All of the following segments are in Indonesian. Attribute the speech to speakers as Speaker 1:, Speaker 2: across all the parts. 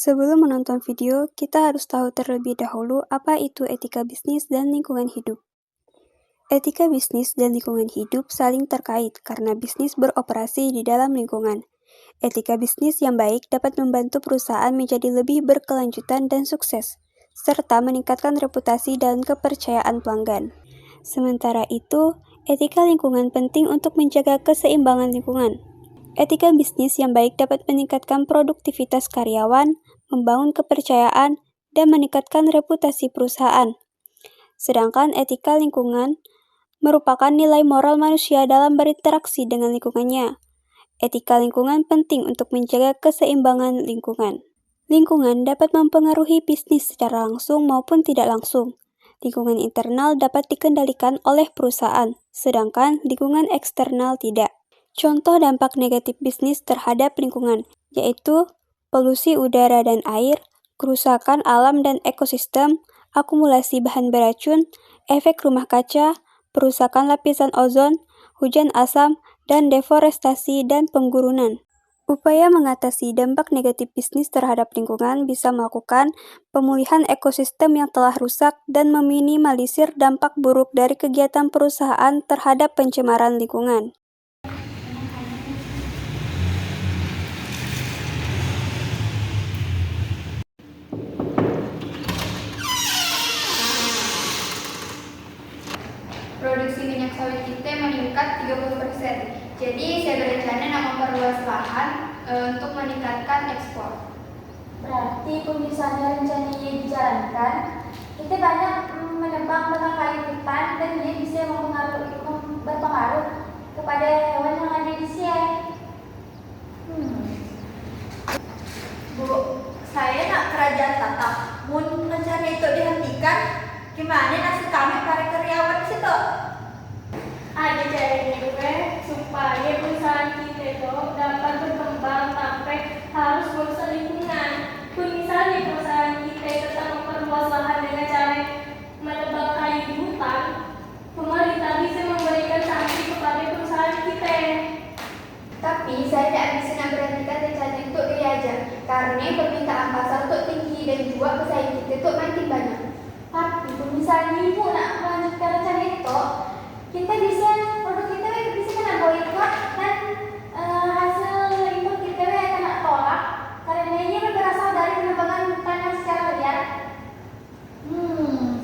Speaker 1: Sebelum menonton video, kita harus tahu terlebih dahulu apa itu etika bisnis dan lingkungan hidup. Etika bisnis dan lingkungan hidup saling terkait karena bisnis beroperasi di dalam lingkungan. Etika bisnis yang baik dapat membantu perusahaan menjadi lebih berkelanjutan dan sukses, serta meningkatkan reputasi dan kepercayaan pelanggan. Sementara itu, etika lingkungan penting untuk menjaga keseimbangan lingkungan. Etika bisnis yang baik dapat meningkatkan produktivitas karyawan, membangun kepercayaan, dan meningkatkan reputasi perusahaan. Sedangkan etika lingkungan merupakan nilai moral manusia dalam berinteraksi dengan lingkungannya. Etika lingkungan penting untuk menjaga keseimbangan lingkungan. Lingkungan dapat mempengaruhi bisnis secara langsung maupun tidak langsung. Lingkungan internal dapat dikendalikan oleh perusahaan, sedangkan lingkungan eksternal tidak. Contoh dampak negatif bisnis terhadap lingkungan, yaitu polusi udara dan air, kerusakan alam dan ekosistem, akumulasi bahan beracun, efek rumah kaca, perusakan lapisan ozon, hujan asam, dan deforestasi dan penggurunan. Upaya mengatasi dampak negatif bisnis terhadap lingkungan bisa melakukan pemulihan ekosistem yang telah rusak dan meminimalisir dampak buruk dari kegiatan perusahaan terhadap pencemaran lingkungan.
Speaker 2: Produksi minyak sawit kita meningkat 30%. Jadi saya berencana nak memperluas lahan untuk meningkatkan ekspor.
Speaker 3: Berarti kalau misalnya rencana ini dijalankan, kita banyak menebang batang kayu hutan dan dia bisa berpengaruh kepada hewan yang ada di sini.
Speaker 4: Bu, saya nak kerajaan tatap. Mun rencana itu dihentikan, gimana nasib kami para karyawan di situ?
Speaker 5: Ada caranya gue supaya perusahaan kita itu dapat berkembang sampai harus merusak lingkungan. Misalnya perusahaan kita tetap memperluas lahan dengan cara menebang kayu di hutan, pemerintah bisa memberikan sanksi kepada perusahaan kita.
Speaker 2: Tapi saya tidak bisa nak berhentikan rencana itu dia aja, karena permintaan pasar itu tinggi dan juga pesaing kita itu makin banyak.
Speaker 3: Tapi kalau misalnya ibu nak melanjutkan rencana itu, kita bisa produk kita bisa kena boikot dan hasil impor kita kena tolak karena ini berasal dari penebangan hutan yang secara liar.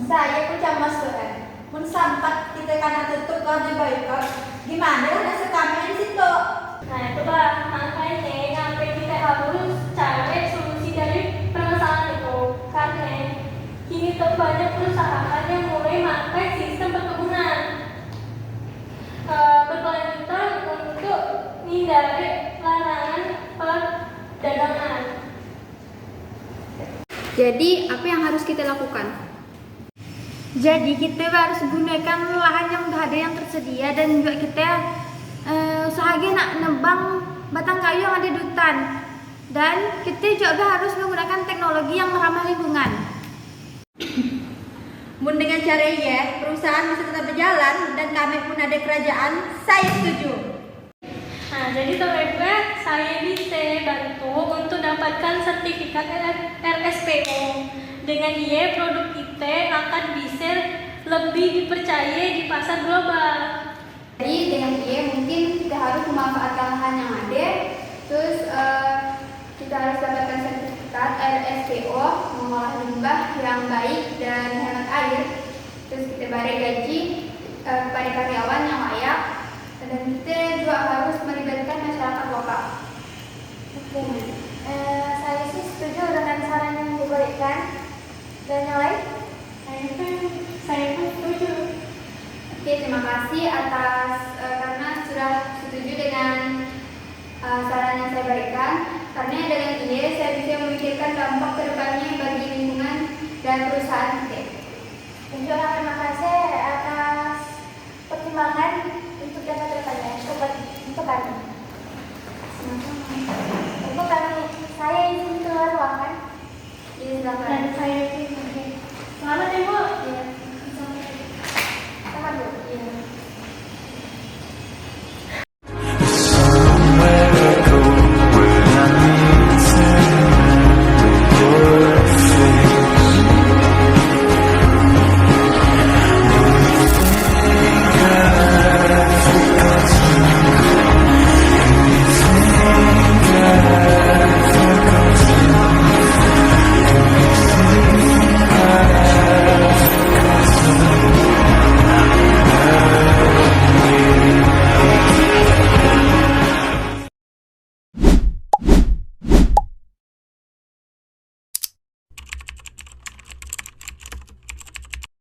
Speaker 4: Saya pun cemas tuh kan. Mun sampai kita kena tutup kalau di boykot, gimana lah nasib kami di situ?
Speaker 5: Nah itu bah, makanya sampai kita harus cari solusi dari permasalahan itu. Karena kini tuh banyak perusahaan yang mulai pakai sistem perkebunan berkelanjutan untuk menghindari larangan perdagangan.
Speaker 2: Jadi apa yang harus kita lakukan?
Speaker 6: Jadi kita harus gunakan lahan yang udah ada yang tersedia dan juga kita usahakan nak nebang batang kayu yang ada di hutan. Dan kita juga harus menggunakan teknologi yang ramah lingkungan.
Speaker 4: Mun dengan cara ya, perusahaan bisa tetap berjalan dan kami pun ada kerajaan, saya setuju.
Speaker 5: Nah, jadi teman-teman, saya bisa bantu untuk dapatkan sertifikat RSPO. Dengan ia, produk kita akan bisa lebih dipercaya di pasar global.
Speaker 2: Jadi dengan dia mungkin kita harus memanfaatkan lahan yang ada, terus kita harus dapatkan sertifikat RSPO, mengolah limbah yang baik dan hemat air, terus kita beri gaji kepada karyawan yang layak, dan kita juga harus melibatkan masyarakat lokal.
Speaker 3: Oke, saya sih setuju dengan saran yang diberikan. Dan yang lain?
Speaker 5: Saya pun setuju.
Speaker 2: Oke, terima kasih atas karena sudah setuju dengan saran yang saya berikan. Karena dengan ini saya bisa memikirkan dampak kedepannya bagi lingkungan dan perusahaan kita.
Speaker 3: Dan juga terima kasih atas pertimbangan untuk data depannya untuk kami. Untuk kami, saya izin keluar ruangan.
Speaker 2: Silakan.
Speaker 5: Dan saya